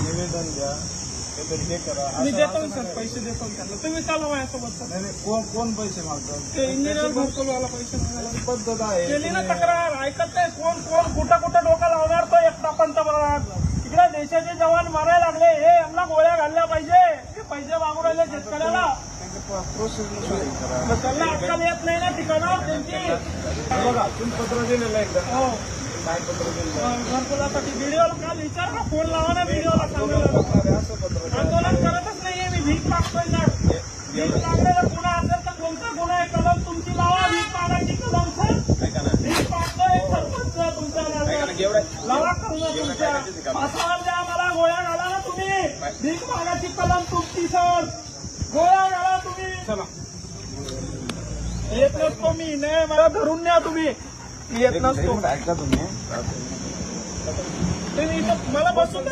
निवेदन द्या, काहीतरी हे करा. मी देतो सर, पैसे देतो त्यांना. तुम्ही चालवा माझ्यासोबत सर. नाही कोण पैसे मागतात? ते इंजिनियर घरकुलवाला पैसे मागायला पद्धत आहे. केली ना तक्रार, ऐकत नाही. कोण कुठं डोका लावणार तो एकटा पंतप्रधान. इकडे देशाचे जवान मारायला लागले, हे यांना गोळ्या घालल्या पाहिजे. हे पैसे मागू राहिले शेतकऱ्याला. त्यांना अक्कल येत नाही ना ठिकाणावर त्यांची. बघा तुम्ही पत्र दिलेलं आहे का? हो, काय पत्र दिलेलं? घरकुलासाठी व्हिडिओला काल विचार ना, फोन लावा ना व्हिडिओला. असं पत्र आंदोलन करतच नाहीये मी. भीक मागतोय ना. भीक मागलेला गुन्हा असेल तर कोणता गुन्हा आहे? कलम तुमची लावा, भीक मागायची कलम सर. भीक मागतोय सरपंच तुमच्या लावा कलम तुमच्या. असं द्या मला, गोळ्या घाला ना तुम्ही. भीक मागायची कलम तुमची सर. गोळ्या घाला तुम्ही. चला, येत नसतो मी. नाही, मला धरून न्या तुम्ही. येत नसतो. ऐका तुम्ही मला बसून